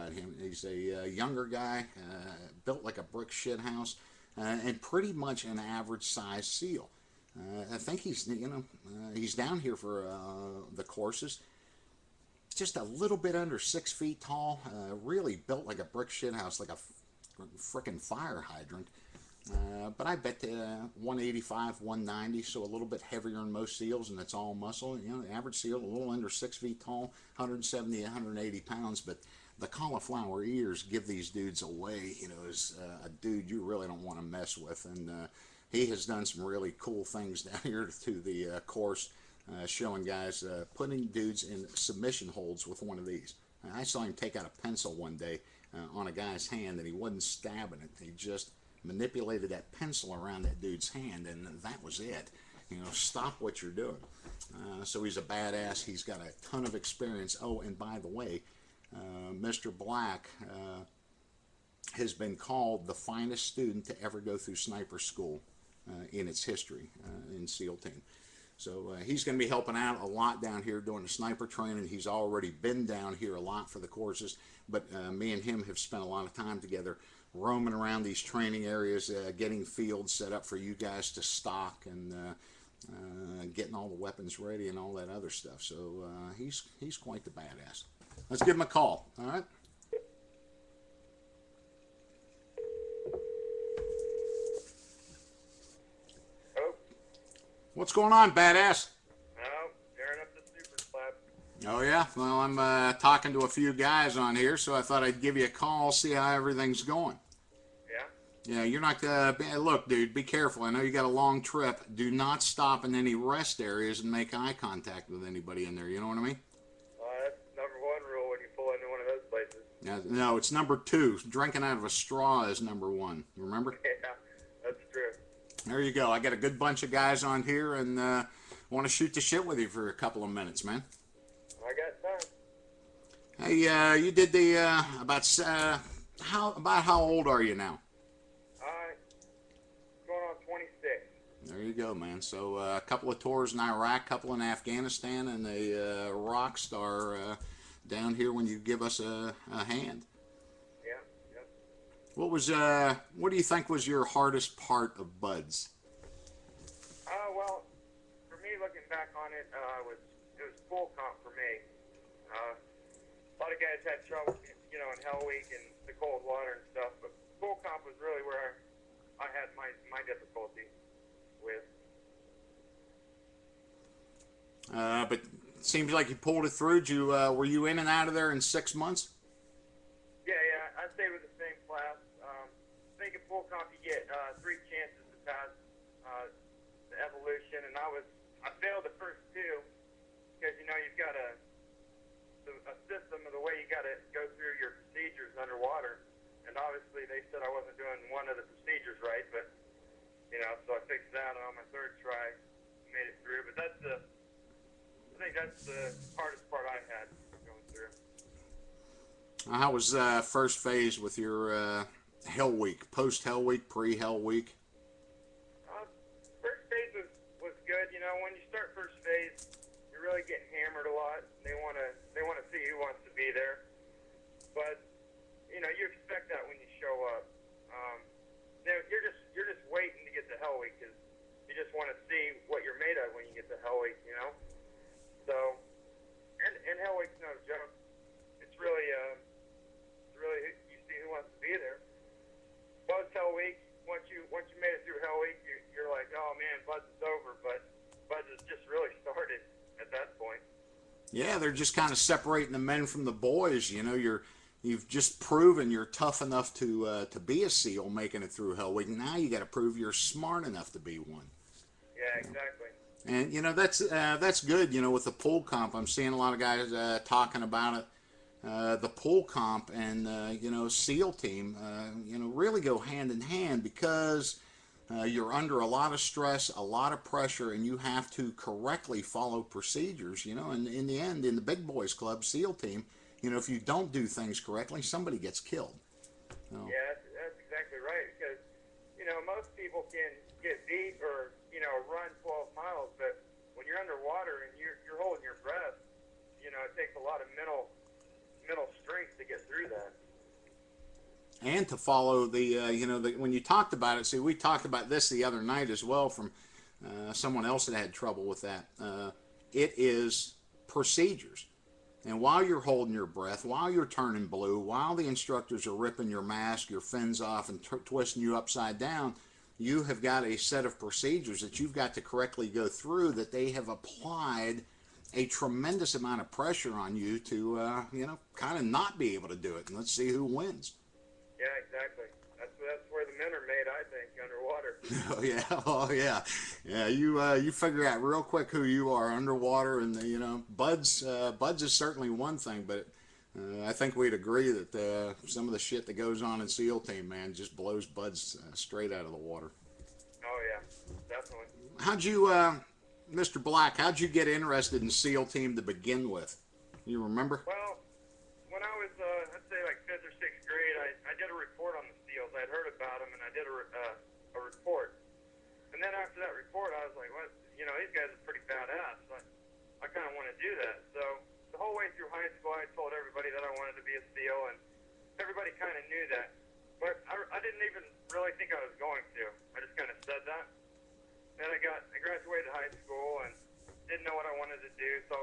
about him. He's a younger guy, built like a brick shithouse, and pretty much an average size SEAL. I think he's, he's down here for the courses. Just a little bit under 6 feet tall, really built like a brick shithouse, like a frickin' fire hydrant. But I bet 185, 190, so a little bit heavier than most SEALs, and it's all muscle. The average SEAL, a little under 6 feet tall, 170, 180 pounds, but the cauliflower ears give these dudes away, as a dude you really don't want to mess with. And he has done some really cool things down here to the course, showing guys putting dudes in submission holds with one of these. I saw him take out a pencil one day on a guy's hand, and he wasn't stabbing it. He just manipulated that pencil around that dude's hand, and that was it. Stop what you're doing. So he's a badass. He's got a ton of experience. Oh, and by the way, Mr. Black has been called the finest student to ever go through sniper school in its history in SEAL team. So he's going to be helping out a lot down here doing the sniper training. He's already been down here a lot for the courses, but me and him have spent a lot of time together roaming around these training areas, getting fields set up for you guys to stock, and getting all the weapons ready and all that other stuff. So he's quite the badass. Let's give him a call, all right? What's going on, badass? Oh, tearing up the super slab. Oh, yeah? Well, I'm talking to a few guys on here, so I thought I'd give you a call, see how everything's going. Yeah? Yeah, you're not look, dude, be careful. I know you got a long trip. Do not stop in any rest areas and make eye contact with anybody in there. You know what I mean? That's number one rule when you pull into one of those places. No, it's number 2. Drinking out of a straw is number 1. You remember? Yeah, that's true. There you go. I got a good bunch of guys on here, and want to shoot the shit with you for a couple of minutes, man. I got time. Hey, you did the about how old are you now? Going on 26. There you go, man. So a couple of tours in Iraq, a couple in Afghanistan, and a rock star down here when you give us a hand. What do you think was your hardest part of BUDS? Well, for me, looking back on it, it was pool comp for me. A lot of guys had trouble, in Hell Week and the cold water and stuff, but pool comp was really where I had my difficulty with. But it seems like you pulled it through. Were you in and out of there in 6 months? Yeah, I stayed with the same class. I think in full comp you get 3 chances to pass the evolution, and I failed the first 2 because you've got a system of the way you got to go through your procedures underwater, and obviously they said I wasn't doing one of the procedures right, but so I fixed that, and on my 3rd try made it through. But I think that's the hardest part I had going through. How was first phase with your Hell Week, post-Hell Week, pre-Hell Week? First phase was good. When you start first phase, you're really getting hammered a lot. They want to see who wants to be there. But you expect that when you show up. You're just waiting to get to Hell Week because you just want to see what you're made of when you get to Hell Week. So, and Hell Week's no joke. It's really you see who wants to be there. Buzz Hell Week, once you made it through Hell Week, you're like, oh man, Buzz is over, but Buzz has just really started at that point. Yeah, they're just kind of separating the men from the boys. You've just proven you're tough enough to be a SEAL, making it through Hell Week. Now you got to prove you're smart enough to be one. Yeah, exactly. And that's good. With the pool comp, I'm seeing a lot of guys talking about it. The pool comp and SEAL team, really go hand in hand because you're under a lot of stress, a lot of pressure, and you have to correctly follow procedures. And in the end, in the big boys club, SEAL team, if you don't do things correctly, somebody gets killed. Yeah, that's exactly right. Because most people can get beat or run 12 miles, but when you're underwater and you're holding your breath, it takes a lot of mental strength to get through that. and to follow the when you talked about it. See, we talked about this the other night as well from someone else that had trouble with that. It is procedures. And while you're holding your breath, while you're turning blue, while the instructors are ripping your mask, your fins off, and twisting you upside down, you have got a set of procedures that you've got to correctly go through, that they have applied a tremendous amount of pressure on you to, kind of not be able to do it. And let's see who wins. Yeah, exactly. That's where the men are made, I think, underwater. Oh yeah, oh yeah, yeah. You figure out real quick who you are underwater, and buds. Buds is certainly one thing, but I think we'd agree that some of the shit that goes on in SEAL team, man, just blows buds straight out of the water. Oh yeah, definitely. How'd you, Mr. Black? How'd you get interested in SEAL team to begin with? You remember? Well, when I was, I'd say like 5th or 6th grade, I did a report on the SEALs. I'd heard about them, and I did a report. And then after that report, I was like, what? These guys are pretty badass. I kind of want to do that. So the whole way through high school, I told everybody that I wanted to be a SEAL, and everybody kind of knew that. But I didn't even really think I was going to. I just kind of said that. Then I graduated high school and didn't know what I wanted to do. So,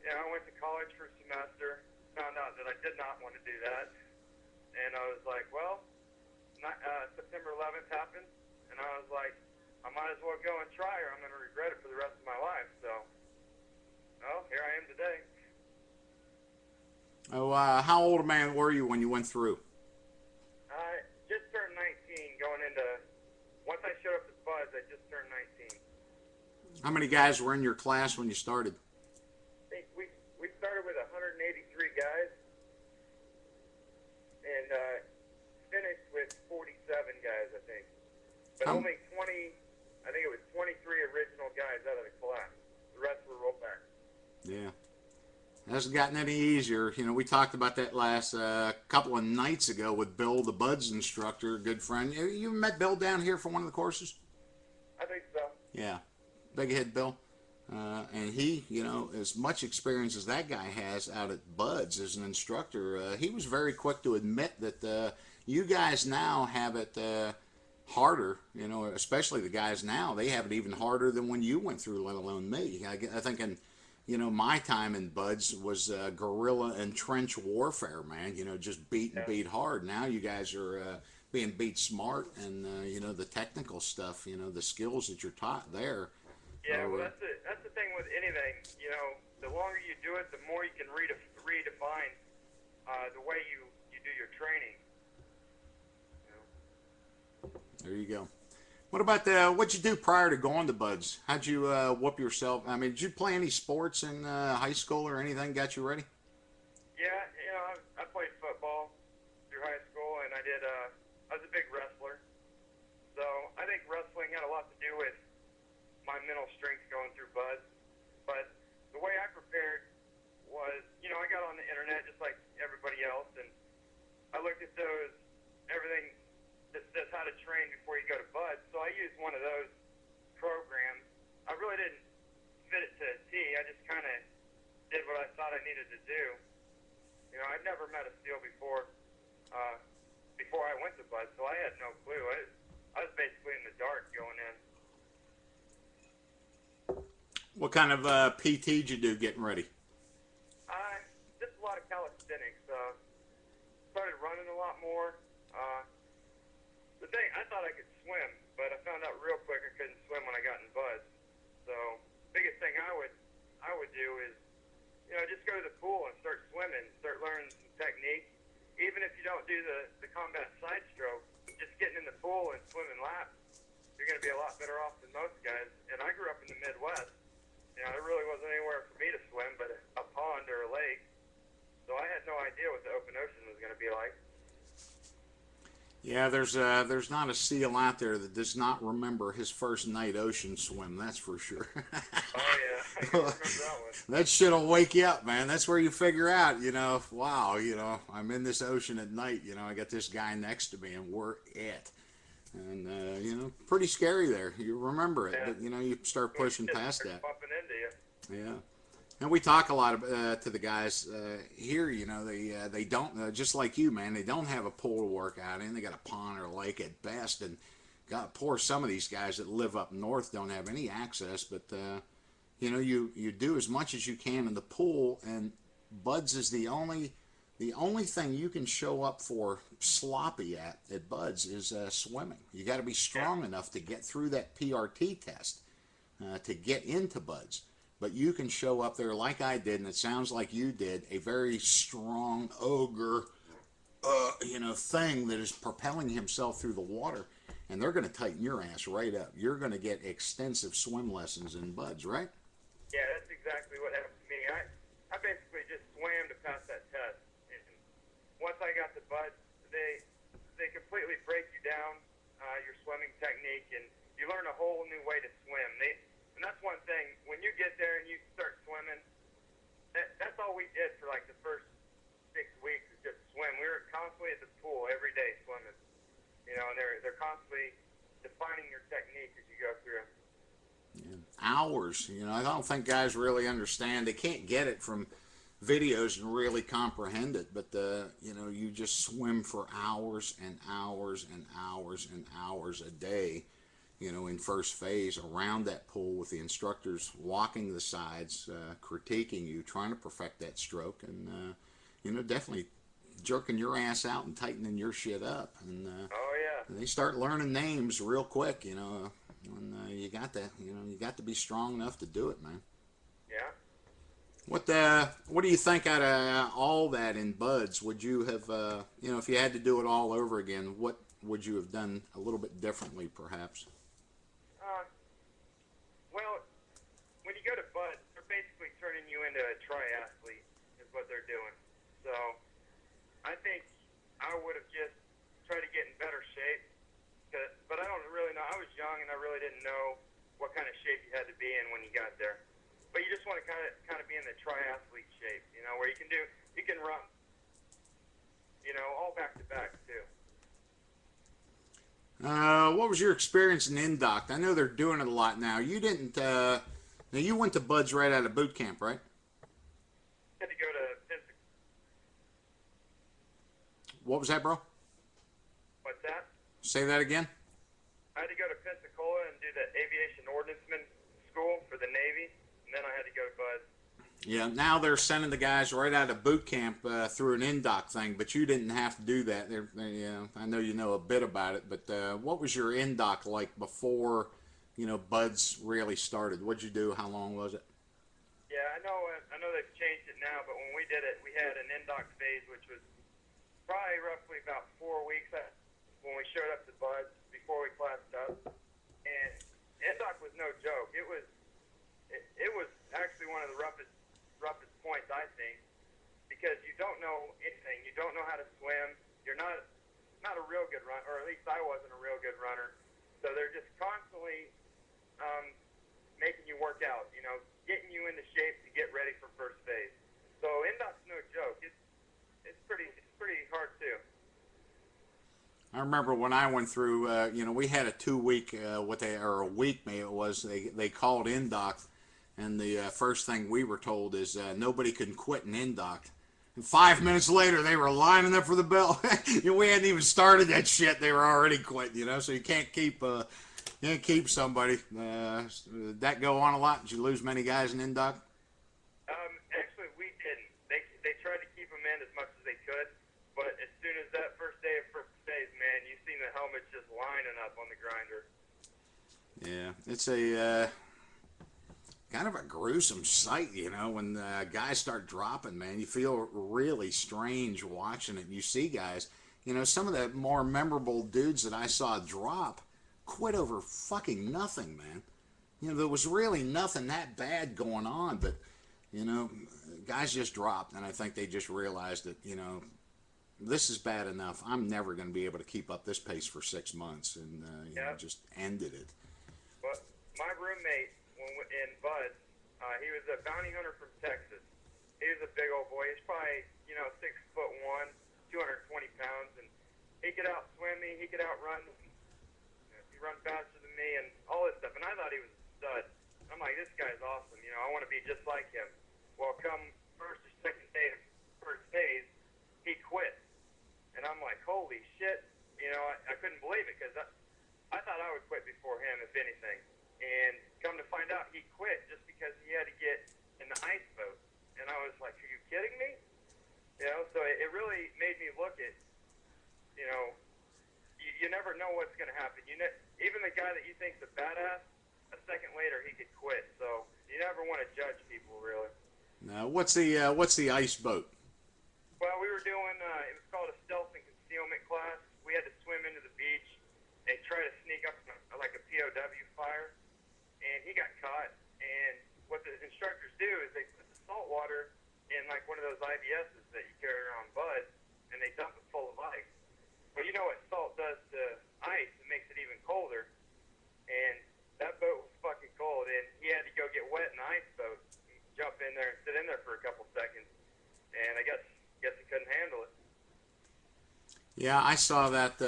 I went to college for a semester, found out that I did not want to do that. And I was like, well, September 11th happened, and I was like, I might as well go and try, or I'm going to regret it for the rest of my life. So, well, here I am today. Oh, how old a man were you when you went through? I just turned 19 going into, once I showed up at BUD, I just turned 19. How many guys were in your class when you started? I think we started with 183 guys and finished with 47 guys, I think. But only 20, I think it was 23 original guys out of the class. The rest were rollbacks. Yeah. It hasn't gotten any easier. We talked about that last couple of nights ago with Bill, the BUDS instructor, a good friend. You met Bill down here for one of the courses? I think so. Yeah. Big head Bill. And he, as much experience as that guy has out at BUDS as an instructor, he was very quick to admit that you guys now have it harder, especially the guys now. They have it even harder than when you went through, let alone me. I think my time in BUDS was guerrilla and trench warfare, man. Just beat and beat hard. Now you guys are being beat smart, and the technical stuff, the skills that you're taught there. Yeah, well, that's the thing with anything. The longer you do it, the more you can redefine the way you do your training. There you go. What about what'd you do prior to going to BUDS? How'd you whoop yourself? I mean, did you play any sports in high school or anything? Got you ready? Yeah, I played football through high school, and I was a big wrestler. So I think wrestling had a lot to do with my mental strength going through BUDS. But the way I prepared was, I got on the internet just like everybody else, and I looked at everything that says how to train before you go to BUD. So I used one of those programs. I really didn't fit it to a T. I just kind of did what I thought I needed to do. I'd never met a SEAL before I went to BUD, so I had no clue. I was basically in the dark going in. What kind of PT did you do getting ready? Just a lot of calisthenics. Started running a lot more. The thing, I thought I could swim, but I found out real quick I couldn't swim when I got in BUD. So, biggest thing I would do is, just go to the pool and start swimming, start learning some technique. Even if you don't do the combat side stroke, just getting in the pool and swimming laps, you're going to be a lot better off than most guys. And I grew up in the Midwest. There really wasn't anywhere for me to swim but a pond or a lake. So I had no idea what the open ocean was going to be like. Yeah, there's not a SEAL out there that does not remember his first night ocean swim. That's for sure. Oh yeah, I can remember that one. That shit'll wake you up, man. That's where you figure out, wow, I'm in this ocean at night. I got this guy next to me, and we're it. And pretty scary there. You remember it, but you start pushing past that. Bumping into you. Yeah. And we talk a lot to the guys here. You know, they don't just like you, man. They don't have a pool to work out in. They got a pond or a lake at best, and God, poor some of these guys that live up north don't have any access. But you know, you do as much as you can in the pool, and Buds is the only thing you can show up for sloppy at Buds is swimming. You got to be strong enough to get through that PRT test to get into Buds. But you can show up there like I did, and it sounds like you did, a very strong ogre, you know, thing that is propelling himself through the water, and they're going to tighten your ass right up. You're going to get extensive swim lessons in Buds, right? Yeah, that's exactly what happened to me. I basically just swam to pass that test. And once I got to Buds, they completely break you down your swimming technique, and you learn a whole new way to swim. And that's one thing, when you get there and you start swimming, that's all we did for like the first 6 weeks is just swim. We were constantly at the pool every day swimming. You know, and they're constantly defining your technique as you go through. Yeah. Hours, you know, I don't think guys really understand. They can't get it from videos and really comprehend it, but you know, you just swim for hours and hours and hours and hours a day, you know, in first phase around that pool with the instructors walking the sides, critiquing you, trying to perfect that stroke, and you know, definitely jerking your ass out and tightening your shit up. And oh yeah, they start learning names real quick, you know. And you got to, you know, you got to be strong enough to do it, man. yeah. What do you think out of all that in Buds? Would you have, you know, if you had to do it all over again, what would you have done a little bit differently, perhaps? Well, when you go to Bud, they're basically turning you into a triathlete, is what they're doing. So, I think I would have just tried to get in better shape, but I don't really know. I was young and I really didn't know what kind of shape you had to be in when you got there. But you just want to kind of be in the triathlete shape, you know, where you can run, you know, all back to back too. What was your experience in Indoct? I know they're doing it a lot now. You didn't. Now you went to Buds right out of boot camp, right? Had to go to Pensacola. What was that, bro? What's that? Say that again. I had to go to Pensacola and do the aviation ordnanceman school for the Navy, and then I had to go to Buds. Yeah, now they're sending the guys right out of boot camp through an Indoc thing, but you didn't have to do that. I know you know a bit about it, but what was your Indoc like before, you know, Buds really started? What'd you do? How long was it? Yeah, I know they've changed it now, but when we did it, we had an Indoc phase, which was probably roughly about 4 weeks when we showed up to Buds before we classed up. And Indoc was no joke. It was actually one of the roughest points, I think, because you don't know anything. You don't know how to swim. You're not a real good runner, or at least I wasn't a real good runner. So they're just constantly making you work out, you know, getting you into shape to get ready for first phase. So Indoc's no joke. It's pretty hard too. I remember when I went through, you know, we had a 2 week, or a week maybe it was, they called Indoc, and the first thing we were told is nobody can quit an Indoc. And 5 minutes later, they were lining up for the bell. You know, we hadn't even started that shit; they were already quitting. You know, so you can't keep somebody. Did that go on a lot? Did you lose many guys in Indoc? Actually, we didn't. They tried to keep them in as much as they could, but as soon as that first day of first phase, man, you seen the helmets just lining up on the grinder. Yeah, it's a kind of a gruesome sight, you know, when guys start dropping, man. You feel really strange watching it. You see guys, you know, some of the more memorable dudes that I saw drop quit over fucking nothing, man. You know, there was really nothing that bad going on, but, you know, guys just dropped, and I think they just realized that, you know, this is bad enough. I'm never going to be able to keep up this pace for 6 months, and, you know, just ended it. Well, my roommate in Buds, he was a bounty hunter from Texas. He was a big old boy. He's probably, you know, 6'1", 220 pounds, and he could outswim me. He could outrun me. He run faster than me and all this stuff. And I thought he was a stud. I'm like, this guy's awesome. You know, I want to be just like him. quit before him, if anything. And come to find out, he quit just because he had to get in the ice boat. And I was like, are you kidding me? You know, so it really made me look at, you know, you never know what's going to happen. Even the guy that you think's a badass, a second later he could quit. So you never want to judge people, really. Now, what's the ice boat? Well, we were doing, it was called a stealth and concealment class. We had to swim into the beach and try to sneak up like a POW fire. And he got caught. And what the instructors do is they put the salt water in like one of those IBSs that you carry around BUD, and they dump it full of ice. Well, you know what salt does to ice? It makes it even colder. And that boat was fucking cold, and he had to go get wet in the ice boat, jump in there and sit in there for a couple seconds. And I guess he couldn't handle it. Yeah, I saw that.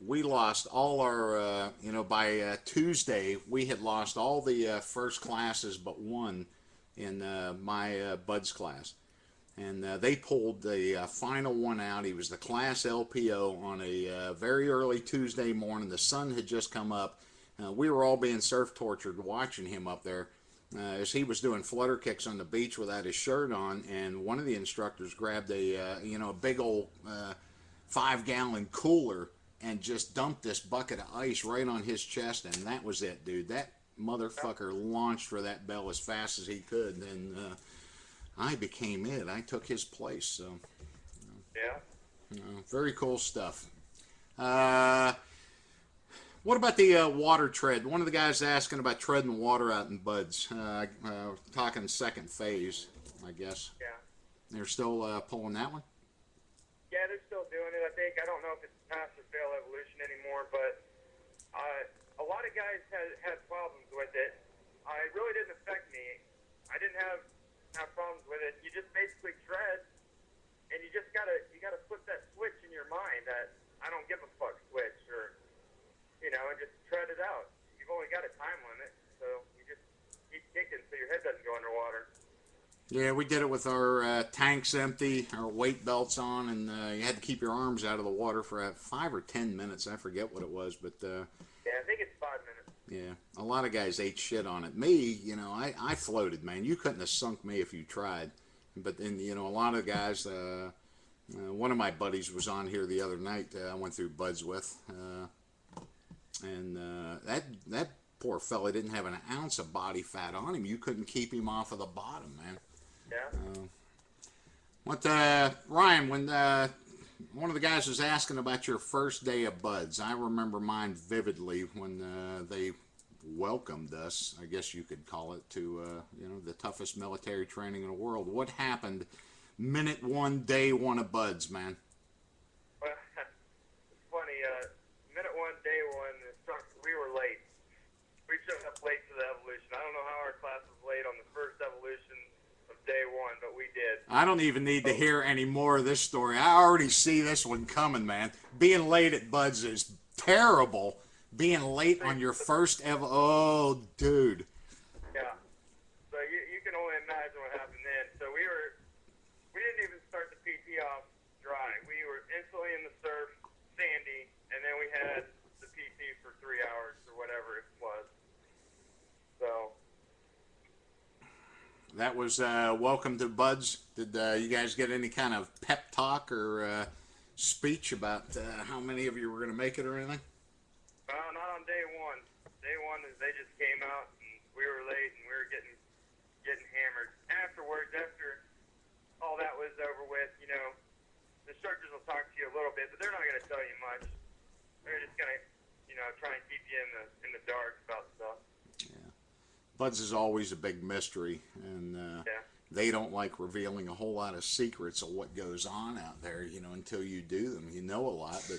We lost all our, by Tuesday, we had lost all the first classes but one in my BUDS class. And they pulled the final one out. He was the class LPO on a very early Tuesday morning. The sun had just come up. We were all being surf tortured watching him up there as he was doing flutter kicks on the beach without his shirt on. And one of the instructors grabbed a big old 5-gallon cooler and just dumped this bucket of ice right on his chest, and that was it, dude. That motherfucker launched for that bell as fast as he could, and I became it. I took his place, so. Yeah. Very cool stuff. What about the water tread? One of the guys asking about treading water out in BUDS. Talking second phase, I guess. Yeah. They're still pulling that one? Yeah, they're still doing it, I think. I don't know if it's pass or fail evolution anymore, but a lot of guys had problems with it. It really didn't affect me. I didn't have problems with it. You just basically tread, and you gotta flip that switch in your mind, that I don't give a fuck switch, or and just tread it out. You've only got a time limit, so you just keep kicking so your head doesn't go underwater. Yeah, we did it with our tanks empty, our weight belts on, and you had to keep your arms out of the water for 5 or 10 minutes. I forget what it was, but... yeah, I think it's 5 minutes. Yeah, a lot of guys ate shit on it. Me, I floated, man. You couldn't have sunk me if you tried. But then, a lot of guys... one of my buddies was on here the other night I went through BUDS with. That poor fella didn't have an ounce of body fat on him. You couldn't keep him off of the bottom, man. Yeah. Ryan, when one of the guys was asking about your first day of BUDS, I remember mine vividly when they welcomed us, I guess you could call it, to the toughest military training in the world. What happened minute one, day one of BUDS, man? Well, it's funny. Minute one, day one, we were late. We showed up late to the evolution. I don't know how our class was late on the first evolution of day one, but we did. I don't even need to hear any more of this story. I already see this one coming, man. Being late at BUDS is terrible. Being late on your first ever... Oh, dude. Yeah. So you can only imagine what happened then. So we didn't even start the PT off dry. We were instantly in the surf, sandy, and then we had the PT for 3 hours or whatever it was. So... That was welcome to BUDS. Did you guys get any kind of pep talk or speech about how many of you were going to make it or anything? Not on day one. Day one is they just came out and we were late and we were getting hammered. Afterwards, after all that was over with, the instructors will talk to you a little bit, but they're not going to tell you much. They're just going to, try and keep you in the dark about stuff. BUDS is always a big mystery, and they don't like revealing a whole lot of secrets of what goes on out there, until you do them. You know a lot, but,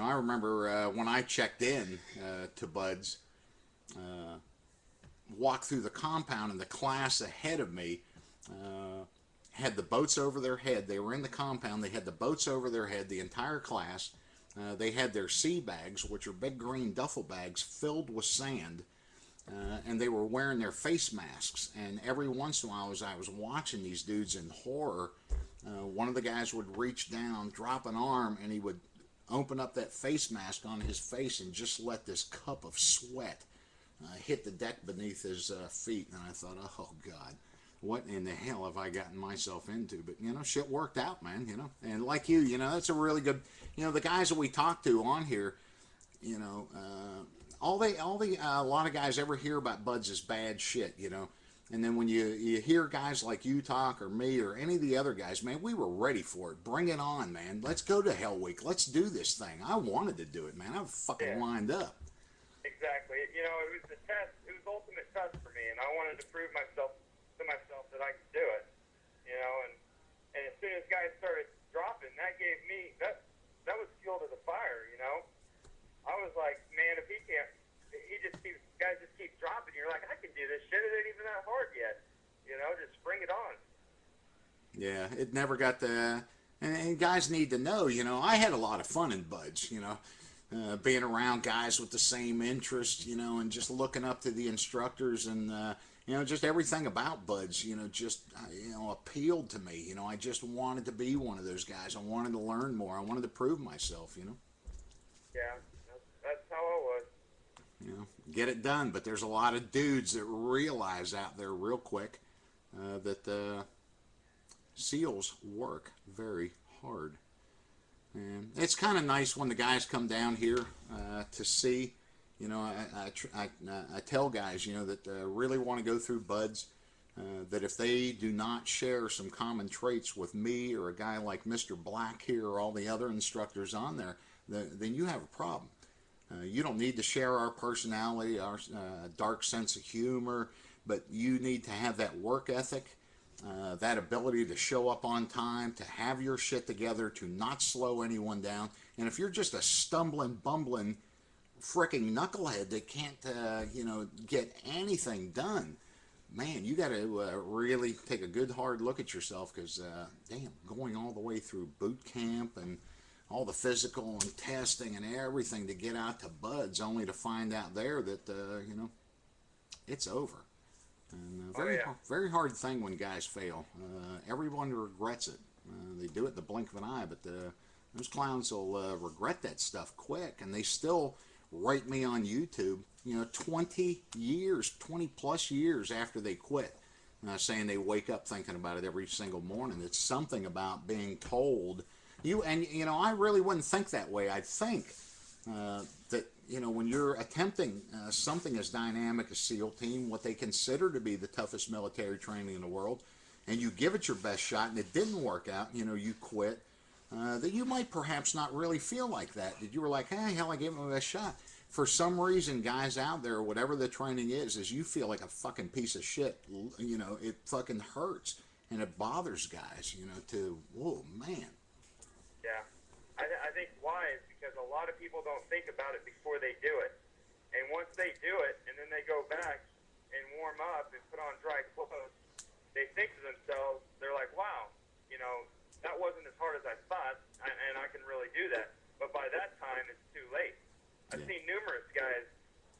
I remember when I checked in to BUDS, walked through the compound, and the class ahead of me had the boats over their head. They were in the compound. They had the boats over their head, the entire class. They had their sea bags, which are big green duffel bags filled with sand. And they were wearing their face masks, and every once in a while as I was watching these dudes in horror, one of the guys would reach down, drop an arm, and he would open up that face mask on his face and just let this cup of sweat hit the deck beneath his feet. And I thought, oh, God, what in the hell have I gotten myself into? But, you know, shit worked out, man, you know. And like you know, that's a really good, you know, the guys that we talk to on here, you know, a lot of guys ever hear about buds is bad shit, you know. And then when you hear guys like you talk, or me, or any of the other guys, man, we were ready for it. Bring it on, man. Let's go to Hell Week. Let's do this thing. I wanted to do it, man. I was fucking lined up. Exactly. You know, it was the test. It was the ultimate test for me, and I wanted to prove myself that I could do it. You know, and as soon as guys started dropping, that gave me that was fuel to the fire. You know, I was like, man, if he can't, guys just keep dropping. You're like, I can do this shit. It ain't even that hard yet. You know, just bring it on. Yeah, it never got the... And guys need to know, you know, I had a lot of fun in buds, you know, being around guys with the same interest, you know, and just looking up to the instructors and, you know, just everything about buds, you know, just, you know, appealed to me. You know, I just wanted to be one of those guys. I wanted to learn more. I wanted to prove myself, you know. Yeah, that's how I was. You know, get it done. But there's a lot of dudes that realize out there real quick that SEALs work very hard. And it's kind of nice when the guys come down here to see. You know, I tell guys, you know, that really want to go through buds, that if they do not share some common traits with me or a guy like Mr. Black here or all the other instructors on there, then you have a problem. You don't need to share our personality, our dark sense of humor, but you need to have that work ethic, that ability to show up on time, to have your shit together, to not slow anyone down. And if you're just a stumbling, bumbling, fricking knucklehead that can't, you know, get anything done, man, you got to really take a good hard look at yourself, because, damn, going all the way through boot camp and all the physical and testing and everything to get out to buds, only to find out there that, you know, it's over. And very hard thing when guys fail. Everyone regrets it. They do it in the blink of an eye, but those clowns will regret that stuff quick, and they still write me on YouTube, you know, 20 plus years after they quit, saying they wake up thinking about it every single morning. It's something about being told. You know, I really wouldn't think that way. I'd think that, you know, when you're attempting something as dynamic as SEAL Team, what they consider to be the toughest military training in the world, and you give it your best shot and it didn't work out, you know, you quit, that you might perhaps not really feel like that. That you were like, hey, hell, I gave it my best shot. For some reason, guys out there, whatever the training is you feel like a fucking piece of shit. You know, it fucking hurts and it bothers guys, you know, to, whoa, man. Yeah, I think why is because a lot of people don't think about it before they do it. And once they do it, and then they go back and warm up and put on dry clothes, they think to themselves, they're like, wow, you know, that wasn't as hard as I thought, and I can really do that. But by that time, it's too late. I've seen numerous guys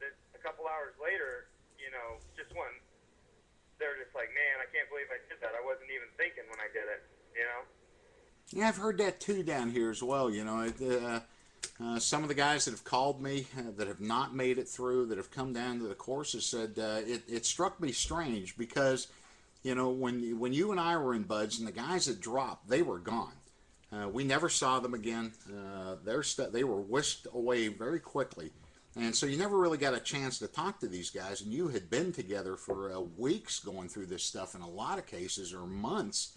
that a couple hours later, you know, just one, they're just like, man, I can't believe I did that. I wasn't even thinking when I did it, you know? Yeah, I've heard that too down here as well. You know, some of the guys that have called me that have not made it through, that have come down to the courses, said it struck me strange because, you know, when you and I were in buds and the guys that dropped, they were gone. We never saw them again. They were whisked away very quickly. And so you never really got a chance to talk to these guys. And you had been together for weeks going through this stuff in a lot of cases, or months.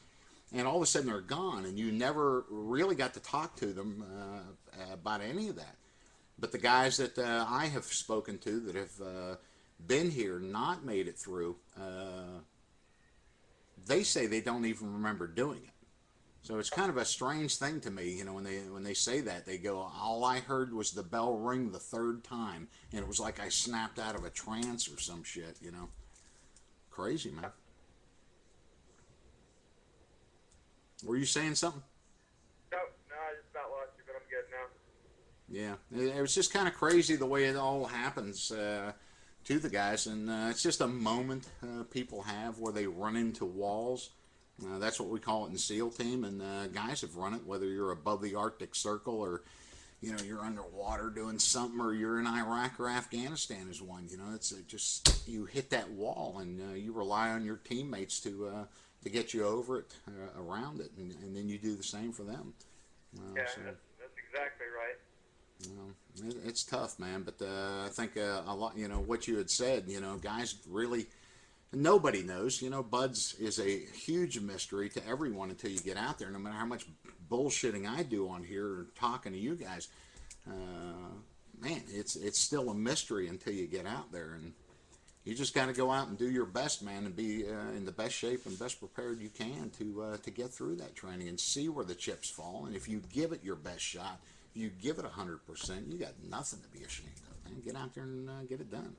And all of a sudden they're gone, and you never really got to talk to them about any of that. But the guys that I have spoken to that have been here, not made it through, they say they don't even remember doing it. So it's kind of a strange thing to me, you know, when they say that, they go, all I heard was the bell ring the third time, and it was like I snapped out of a trance or some shit, you know. Crazy, man. Were you saying something? No, I just about lost you, but I'm good now. Yeah, it was just kind of crazy the way it all happens to the guys, and it's just a moment people have where they run into walls. That's what we call it in SEAL Team, and guys have run it, whether you're above the Arctic Circle or, you're underwater doing something, or you're in Iraq or Afghanistan is one. It's just you hit that wall, and you rely on your teammates to get you over it, around it, and then you do the same for them. Yeah, so, that's exactly right. It's tough, man, but I think a lot, what you had said, guys really, nobody knows. Buds is a huge mystery to everyone until you get out there. No matter how much bullshitting I do on here talking to you guys, man, it's still a mystery until you get out there, and you just got to go out and do your best, man, and be in the best shape and best prepared you can to get through that training and see where the chips fall. And if you give it your best shot, if you give it 100%, you got nothing to be ashamed of, man. Get out there and get it done.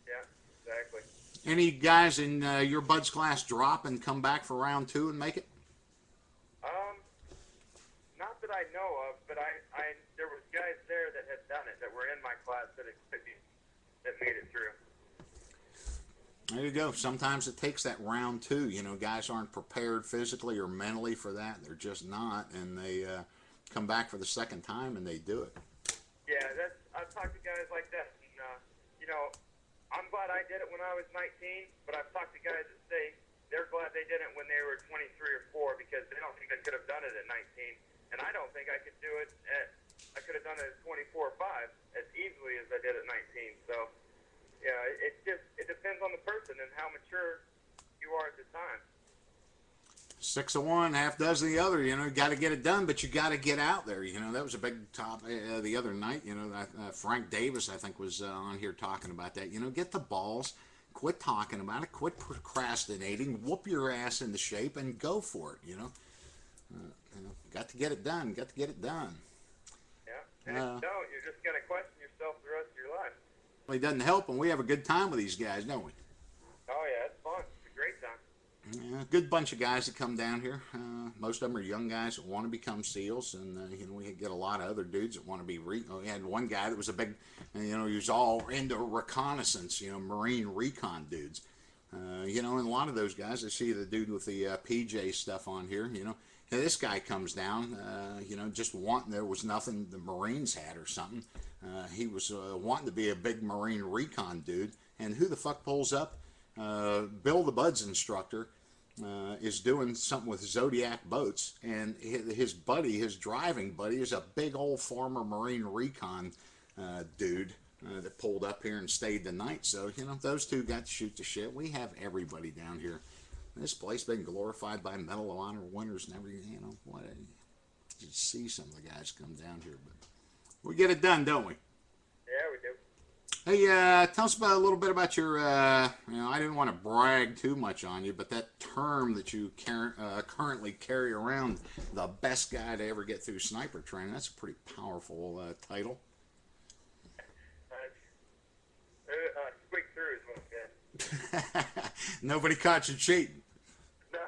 Yeah, exactly. Any guys in your Buds class drop and come back for round 2 and make it? Not that I know of, but there was guys there that had done it, that were in my class that made it through. There you go. Sometimes it takes that round 2. Guys aren't prepared physically or mentally for that. They're just not, and they come back for the second time and they do it. Yeah, I've talked to guys like that, and I'm glad I did it when I was 19, but I've talked to guys that say they're glad they did it when they were 23 or 4 because they don't think they could have done it at 19, and I don't think I could do it I could have done it at 24 or 5 as easily as I did at 19. So yeah, it depends on the person and how mature you are at the time. 6 of one, half dozen of the other. You got to get it done, but you got to get out there. That was a big topic the other night. Frank Davis, I think, was on here talking about that. Get the balls, quit talking about it, quit procrastinating, whoop your ass into shape, and go for it. Got to get it done. Got to get it done. Yeah, and if you don't, you're just gonna question yourself the rest of your life. Well, it doesn't help, and we have a good time with these guys, don't we? Oh yeah, it's fun. It's a great time. Yeah, good bunch of guys that come down here. Most of them are young guys that want to become SEALs, and we get a lot of other dudes that want to be. We had one guy that was a big, he was all into reconnaissance, Marine recon dudes. And a lot of those guys. I see the dude with the PJ stuff on here. This guy comes down, just wanting. There was nothing the Marines had or something. He was wanting to be a big Marine recon dude, and who the fuck pulls up? Bill the Buds instructor is doing something with Zodiac boats, and his buddy, his driving buddy, is a big old former Marine recon dude that pulled up here and stayed the night. So those two got to shoot the shit. We have everybody down here. This place been glorified by Medal of Honor winners and everything. What? You see some of the guys come down here, but we get it done, don't we? Yeah, we do. Hey, tell us about a little bit about your, I didn't want to brag too much on you, but that term that you currently carry around, the best guy to ever get through sniper training, that's a pretty powerful title. Squeak through is what I'm getting. Nobody caught you cheating. No,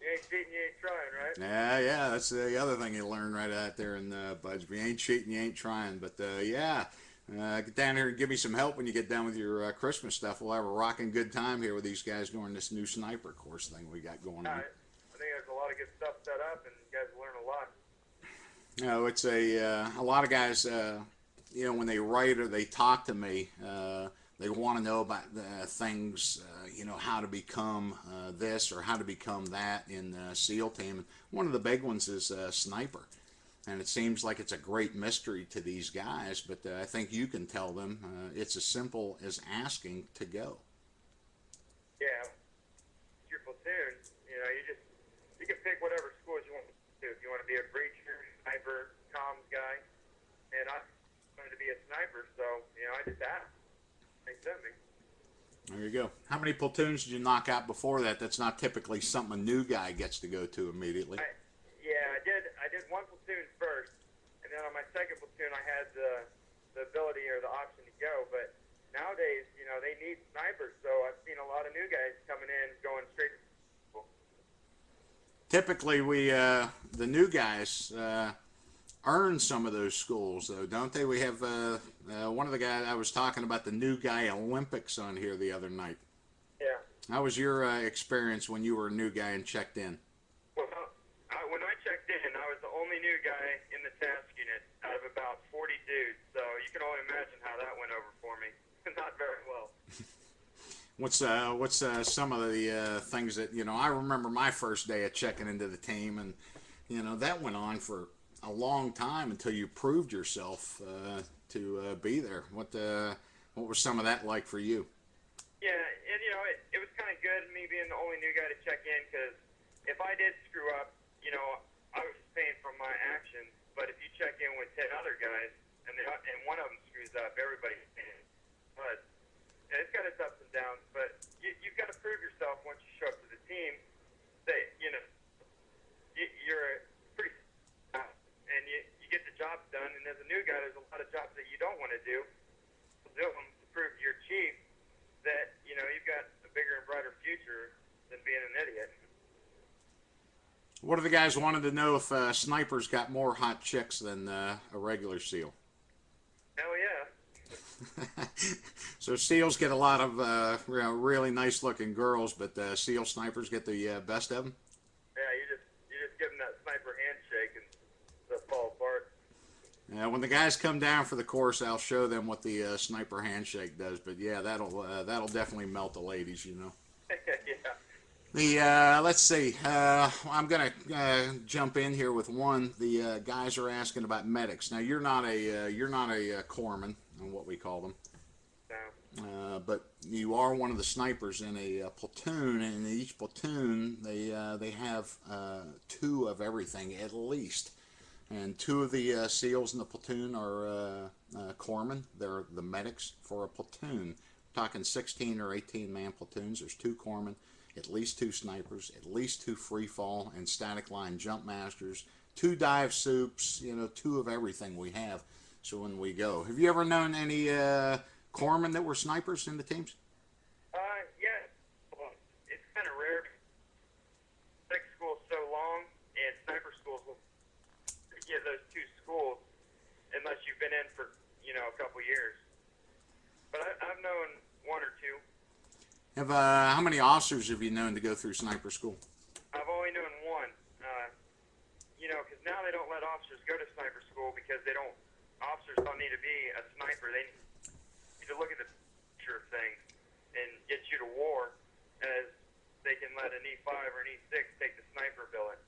you ain't cheating, you ain't trying, Yeah, right? yeah, that's the other thing you learn right out there in Buds. If you ain't cheating, you ain't trying. But yeah. Get down here and give me some help when you get done with your Christmas stuff. We'll have a rocking good time here with these guys during this new sniper course thing we got going on. I think there's a lot of good stuff set up, and you guys will learn a lot. It's a lot of guys, when they write or they talk to me, they want to know about things, how to become this or how to become that in the SEAL team. And one of the big ones is sniper. And it seems like it's a great mystery to these guys, but I think you can tell them it's as simple as asking to go. Yeah, your platoon, you can pick whatever schools you want to do. If you want to be a breacher, sniper, comms guy, and I wanted to be a sniper, so I just asked. They sent me. There you go. How many platoons did you knock out before that? That's not typically something a new guy gets to go to immediately. I did one platoon first, and then on my second platoon I had the ability or the option to go. But nowadays, they need snipers, so I've seen a lot of new guys coming in going straight to school. Typically, the new guys earn some of those schools, though, don't they? We have one of the guys I was talking about, the new guy Olympics on here the other night. Yeah. How was your experience when you were a new guy and checked in? Well, when I checked in, I was the only new guy in the task unit out of of about 40 dudes, so you can only imagine how that went over for me. Not very well. What's some of the things that, I remember my first day of checking into the team, and that went on for a long time until you proved yourself to be there. What was some of that like for you? Yeah, and it was kind of good me being the only new guy to check in, because if I did screw up, I was just paying for my actions. But if you check in with 10 other guys and one of them screws up, everybody's paying. But it's got its ups and downs. But you've got to prove yourself once you show up to the team that you're pretty and you get the job done. And as a new guy, there's a lot of jobs that you don't want to do. Do them to prove to your chief that you've got a bigger and brighter future than being an idiot. What are the guys wanted to know if snipers got more hot chicks than a regular SEAL? Hell yeah. So SEALs get a lot of really nice looking girls, but SEAL snipers get the best of them? Yeah, you just give them that sniper handshake and they'll fall apart. When the guys come down for the course, I'll show them what the sniper handshake does. But yeah, that'll definitely melt the ladies, Yeah. Let's see. I'm gonna jump in here with one. The guys are asking about medics. Now you're not a corpsman, what we call them. No. But you are one of the snipers in a platoon, and in each platoon they have two of everything at least. And two of the SEALs in the platoon are corpsmen. They're the medics for a platoon. We're talking 16 or 18 man platoons. There's two corpsmen, at least two snipers, at least two free fall and static line jump masters, two dive soups, two of everything we have. So when we go, have you ever known any corpsmen that were snipers in the teams? Yeah. Well, it's kind of rare. Tech school's so long, and sniper schools will get those two schools unless you've been in for a couple years. But I've known one or two. How many officers have you known to go through sniper school? I've only known one. Because now they don't let officers go to sniper school because officers don't need to be a sniper. They need to look at the picture of things and get you to war, as they can let an E5 or an E6 take the sniper billet.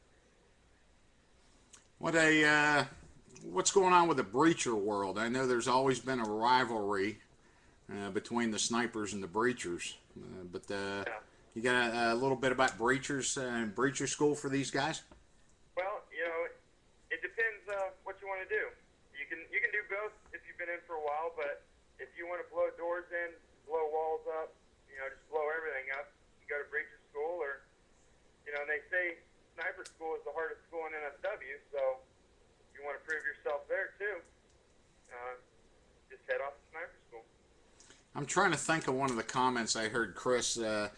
What's going on with the breacher world? I know there's always been a rivalry between the snipers and the breachers, but Yeah. you got a little bit about breachers and breacher school for these guys? Well, it depends what you want to do. You can do both if you've been in for a while, but if you want to blow doors in, blow walls up, just blow everything up, you go to breacher school, or and they say sniper school is the hardest school in NSW, so if you want to prove yourself there too, just head off to sniper school. I'm trying to think of one of the comments I heard Chris. I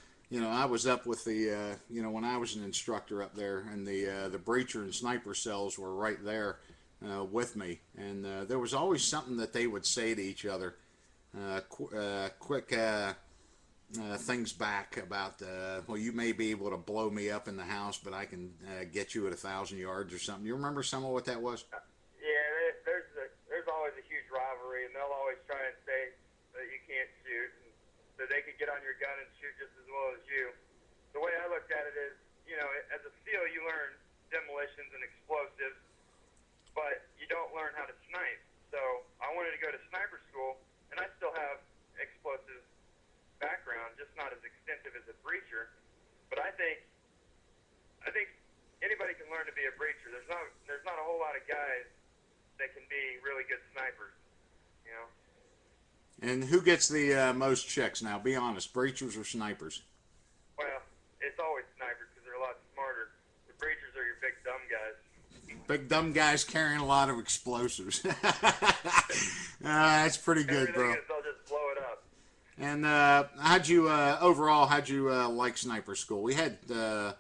was up with the, when I was an instructor up there, and the breacher and sniper cells were right there with me, and there was always something that they would say to each other, quick things back about, well, you may be able to blow me up in the house, but I can get you at 1,000 yards or something. You remember some of what that was? Yeah, there's always a huge rivalry, and they'll always try and say that you can't shoot, and so they could get on your gun and shoot just as well as you. The way I looked at it is, as a SEAL, you learn demolitions and explosives, but you don't learn how to snipe. So I wanted to go to sniper school, and I still have explosives background, just not as extensive as a breacher. But I think anybody can learn to be a breacher. There's not a whole lot of guys that can be really good snipers, And who gets the most checks now? Be honest, breachers or snipers? Well, it's always snipers because they're a lot smarter. The breachers are your big dumb guys. Big dumb guys carrying a lot of explosives. That's pretty good, bro. Everything is they'll just blow it up. And how'd you like sniper school? We had the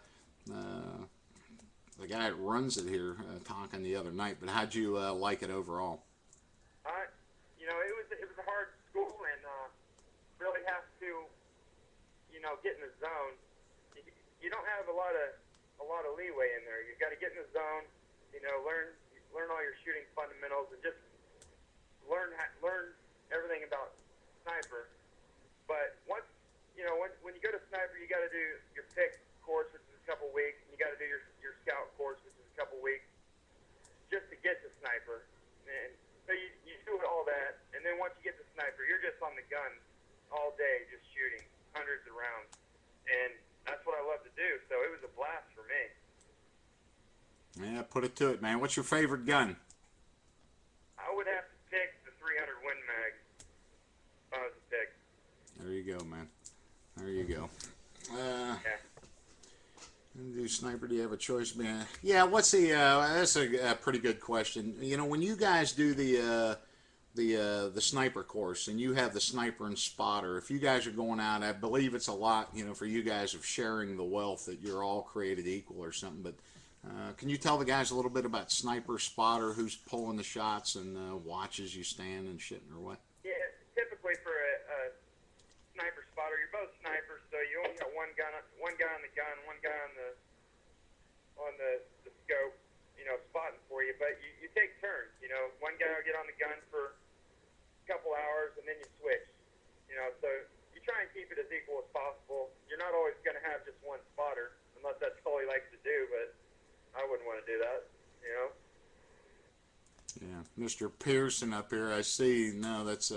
guy that runs it here talking the other night, but how'd you like it overall? It was a hard school, and really have to get in the zone. You don't have a lot of leeway in there. You've got to get in the zone, learn all your shooting fundamentals, and just to do your pick course, which is a couple weeks, and you got to do your scout course, which is a couple weeks, just to get to sniper. And so you do all that, and then once you get to sniper, you're just on the gun all day, just shooting hundreds of rounds. And that's what I love to do, so it was a blast for me. Yeah, put it to it, man. What's your favorite gun? I would have to pick the 300 Win Mag if I was to pick. There you go, man. There you go. Yeah. Do sniper? Do you have a choice, man? Yeah. What's the? That's a pretty good question. You know, when you guys do the sniper course and you have the sniper and spotter, if you guys are going out, I believe it's a lot, you know, for you guys of sharing the wealth that you're all created equal or something. But can you tell the guys a little bit about sniper, spotter, who's pulling the shots and watches you stand and shit, or what? Yeah. Typically for a sniper spotter, you're both snipers, so you only got one guy on the gun, one guy on the scope, you know, spotting for you. But you take turns. You know, one guy will get on the gun for a couple hours, and then you switch. You know, so you try and keep it as equal as possible. You're not always going to have just one spotter, unless that's all he likes to do. But I wouldn't want to do that. You know. Yeah, Mr. Pearson up here, I see. No, that's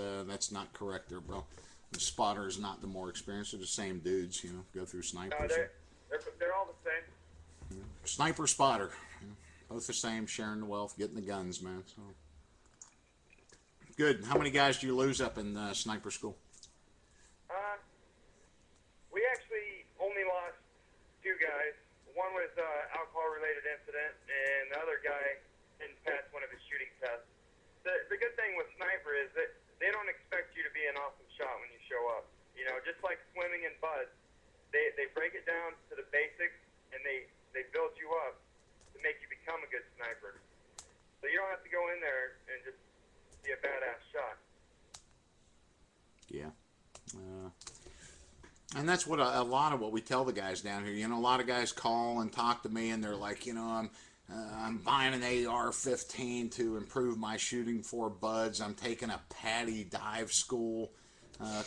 not correct there, bro. The spotter is not the more experienced. They're the same dudes, you know, go through snipers. No, they're all the same. Yeah. Sniper, spotter, you know, both the same, sharing the wealth, getting the guns, man. So good. How many guys do you lose up in sniper school? We actually only lost 2 guys. One was alcohol-related incident, and the other guy didn't pass one of his shooting tests. The good thing with sniper is that they don't expect you to be an awesome shot when you show up. You know, just like swimming and BUD, they break it down to the basics, and they build you up to make you become a good sniper. So you don't have to go in there and just be a badass shot. Yeah. And that's what a lot of what we tell the guys down here. You know, a lot of guys call and talk to me, and they're like, you know, I'm buying an AR-15 to improve my shooting for BUDs. I'm taking a PADI dive school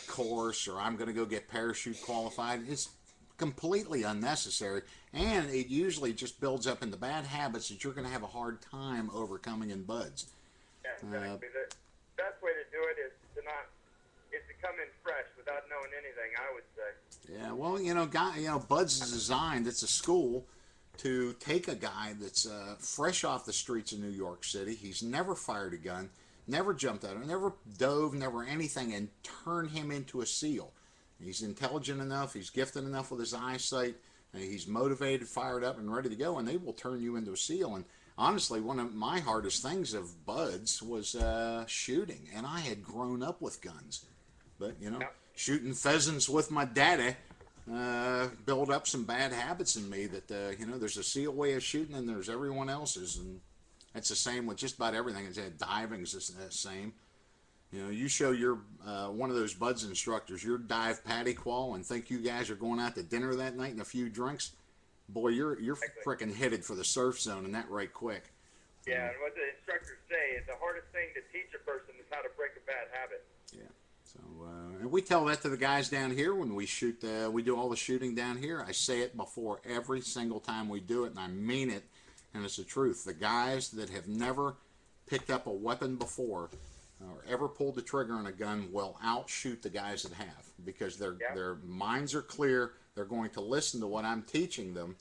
course, or I'm going to go get parachute qualified. It's completely unnecessary, and it usually just builds up into bad habits that you're going to have a hard time overcoming in BUDs. Yeah, exactly. The best way to do it is to come in fresh without knowing anything, I would say. Yeah, well, you know, BUDs is designed. It's a school to take a guy that's fresh off the streets of New York City. He's never fired a gun, never jumped out, never dove, never anything, and turn him into a SEAL. He's intelligent enough, he's gifted enough with his eyesight, and he's motivated, fired up, and ready to go, and they will turn you into a SEAL. And honestly, one of my hardest things of BUDs was shooting, and I had grown up with guns. But, you know, shooting pheasants with my daddy build up some bad habits in me that, you know, there's a SEAL way of shooting and there's everyone else's. And it's the same with just about everything. Diving is the same. You know, you show your one of those BUDS instructors your dive PADI qual and think you guys are going out to dinner that night and a few drinks, boy, you're frickin' headed for the surf zone, and that right quick. Yeah, and what the instructors say is the hardest thing to teach a person is how to break a bad habit. Yeah. So, and we tell that to the guys down here when we shoot. We do all the shooting down here. I say it before every single time we do it, and I mean it, and it's the truth. The guys that have never picked up a weapon before or ever pulled the trigger on a gun will outshoot the guys that have, because their minds are clear. They're going to listen to what I'm teaching them,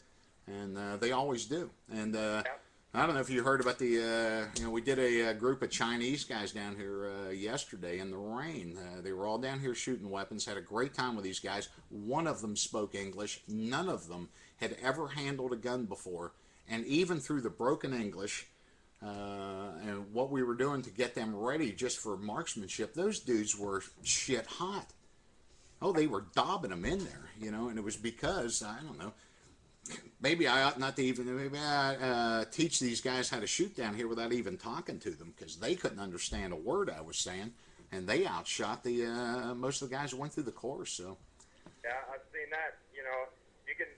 and they always do. And I don't know if you heard about the, you know, we did a group of Chinese guys down here yesterday in the rain. They were all down here shooting weapons, had a great time with these guys. One of them spoke English. None of them had ever handled a gun before. And even through the broken English and what we were doing to get them ready just for marksmanship, those dudes were shit hot. Oh, they were daubing them in there, you know, and it was because, I don't know, maybe I ought not to even, maybe I teach these guys how to shoot down here without even talking to them, because they couldn't understand a word I was saying, and they outshot the most of the guys who went through the course. So yeah, I've seen that. You know, you can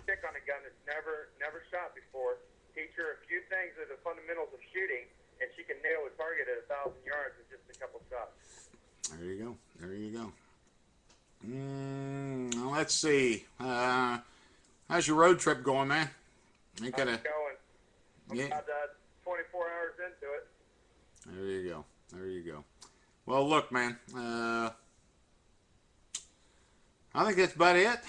stick on a gun that's never shot before, teach her a few things of the fundamentals of shooting, and she can nail a target at 1,000 yards with just a couple shots. There you go. There you go. Well, let's see. How's your road trip going, man? Ain't How's gonna. it going? I'm Yeah. about 24 hours into it. There you go. There you go. Well, look, man. I think that's about it.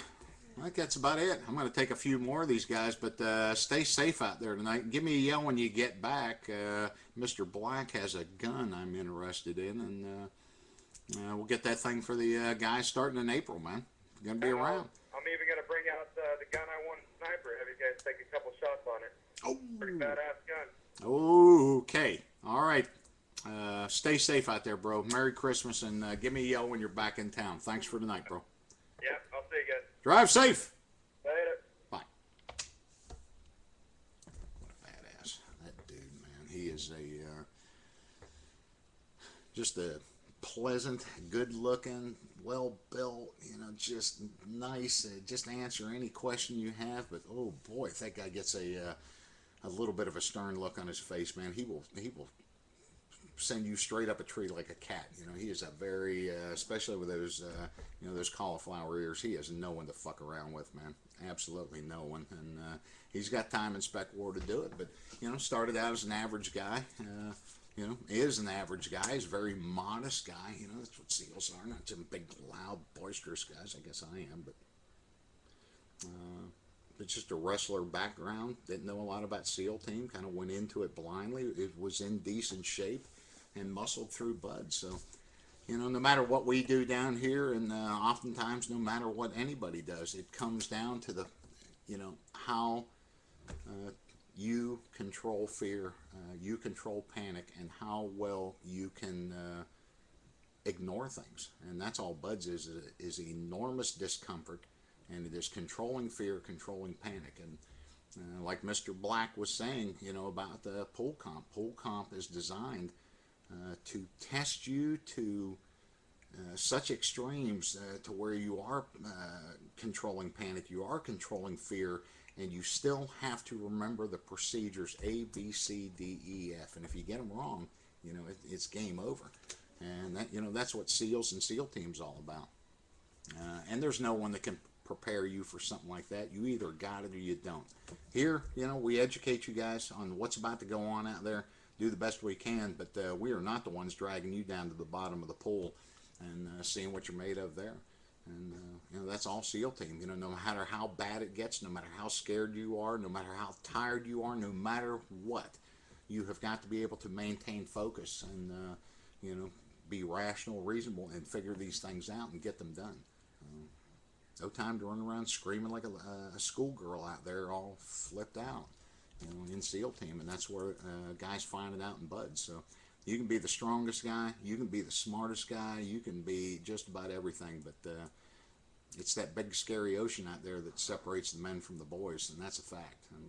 I think that's about it. I'm going to take a few more of these guys, but stay safe out there tonight. Give me a yell when you get back. Mr. Black has a gun I'm interested in, and we'll get that thing for the guys starting in April, man. Going to be around. I'm even going to bring out the gun I won sniper. Have you guys take a couple shots on it? Oh. Pretty badass gun. Okay. All right. Stay safe out there, bro. Merry Christmas, and give me a yell when you're back in town. Thanks for tonight, bro. Yeah, I'll see you guys. Drive safe. Later. Bye. What a badass. That dude, man. He is just a pleasant, good-looking, well-built, just nice. Just answer any question you have. But, oh, boy, if that guy gets a little bit of a stern look on his face, man, he will send you straight up a tree like a cat. He is a very, especially with those, those cauliflower ears, he is no one to fuck around with, man. Absolutely no one. And he's got time and spec war to do it. But, started out as an average guy, is an average guy. He's a very modest guy. That's what SEALs are. Not some big, loud, boisterous guys. I guess I am, but it's just a wrestler background. Didn't know a lot about SEAL team. Kind of went into it blindly. It was in decent shape and muscled through BUD. So, no matter what we do down here, and oftentimes no matter what anybody does, it comes down to the, how you control fear, you control panic, and how well you can ignore things. And that's all BUDS is enormous discomfort, and it is controlling fear, controlling panic. And like Mr. Black was saying, about the pool comp. Pool comp is designed to test you to such extremes to where you are controlling panic, you are controlling fear, and you still have to remember the procedures A, B, C, D, E, F. And if you get them wrong, it's game over. And that, that's what SEALs and SEAL teams all about. And there's no one that can prepare you for something like that. You either got it or you don't. Here, we educate you guys on what's about to go on out there. Do the best we can, but we are not the ones dragging you down to the bottom of the pool and seeing what you're made of there. And that's all SEAL team. No matter how bad it gets, no matter how scared you are, no matter how tired you are, no matter what, you have got to be able to maintain focus and be rational, reasonable, and figure these things out and get them done. No time to run around screaming like a schoolgirl out there, all flipped out. In SEAL team, and that's where guys find it out in BUD. So you can be the strongest guy, you can be the smartest guy, you can be just about everything, but it's that big scary ocean out there that separates the men from the boys, and that's a fact. And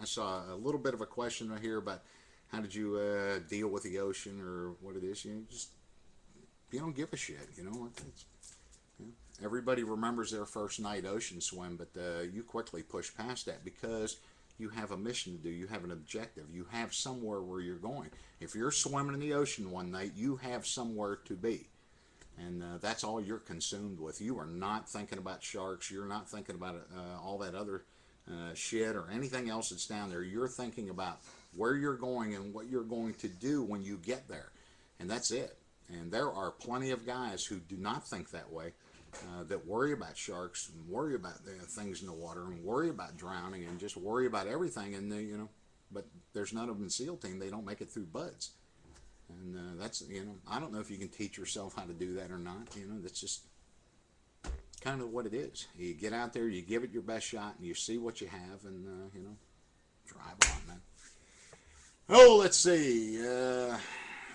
I saw a little bit of a question right here about how did you deal with the ocean or what it is. You don't give a shit. Everybody remembers their first night ocean swim, but you quickly push past that because you have a mission to do. You have an objective. You have somewhere where you're going. If you're swimming in the ocean one night, you have somewhere to be. And that's all you're consumed with. You are not thinking about sharks. You're not thinking about all that other shit or anything else that's down there. You're thinking about where you're going and what you're going to do when you get there. And that's it. And there are plenty of guys who do not think that way. That worry about sharks and worry about things in the water and worry about drowning and just worry about everything, and but there's none of them in SEAL team. They don't make it through BUDS, and that's I don't know if you can teach yourself how to do that or not. That's just kind of what it is. You get out there, you give it your best shot, and you see what you have, and drive on, man. Oh, let's see,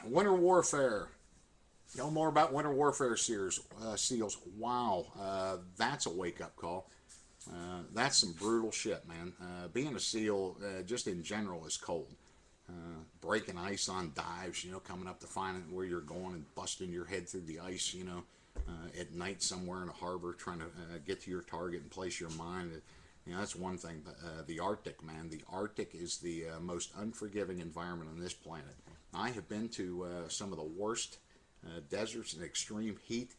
winter warfare. Know more about winter warfare SEALs. Wow, that's a wake-up call. That's some brutal shit, man. Being a SEAL, just in general, is cold. Breaking ice on dives, coming up to find where you're going and busting your head through the ice, at night somewhere in a harbor, trying to get to your target and place your mine. That's one thing. But the Arctic, man, the Arctic is the most unforgiving environment on this planet. I have been to some of the worst deserts and extreme heat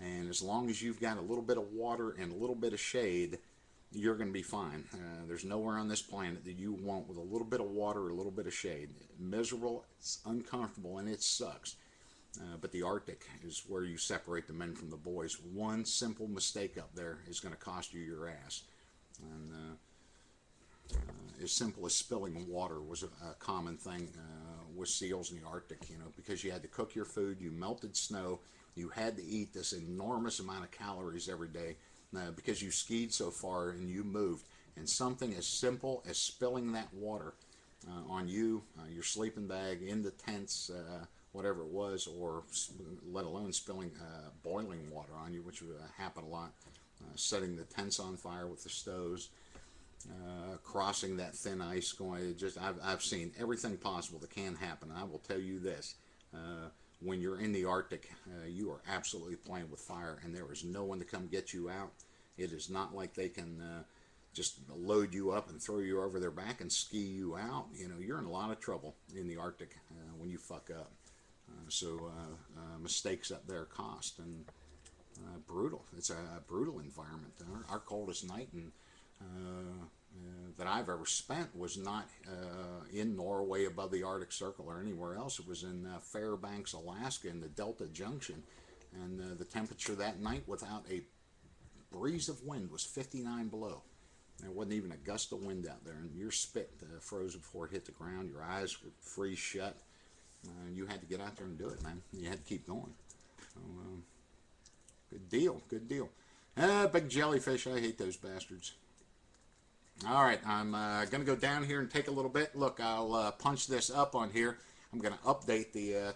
And as long as you've got a little bit of water and a little bit of shade, you're going to be fine. There's nowhere on this planet that you won't with a little bit of water or a little bit of shade. Miserable, it's uncomfortable, and it sucks. But the Arctic is where you separate the men from the boys. One simple mistake up there is going to cost you your ass. And as simple as spilling water was a common thing with SEALs in the Arctic, you know, because you had to cook your food, you melted snow, you had to eat this enormous amount of calories every day because you skied so far and you moved. And something as simple as spilling that water on you, your sleeping bag, in the tents, whatever it was, or let alone spilling boiling water on you, which would happen a lot, setting the tents on fire with the stoves, crossing that thin ice, going, just I've seen everything possible that can happen. And I will tell you this, when you're in the Arctic, you are absolutely playing with fire, and there is no one to come get you out. It is not like they can just load you up and throw you over their back and ski you out. You know, you're in a lot of trouble in the Arctic when you fuck up. So mistakes up there cost, and brutal. It's a brutal environment. Our coldest night that I've ever spent was not in Norway above the Arctic Circle or anywhere else. It was in Fairbanks, Alaska, in the Delta Junction, and the temperature that night without a breeze of wind was 59 below. There wasn't even a gust of wind out there, and your spit froze before it hit the ground. Your eyes would freeze shut. You had to get out there and do it, man. You had to keep going. So, good deal, good deal. Big jellyfish, I hate those bastards. All right, I'm going to go down here and take a little bit. Look, I'll punch this up on here. I'm going to update the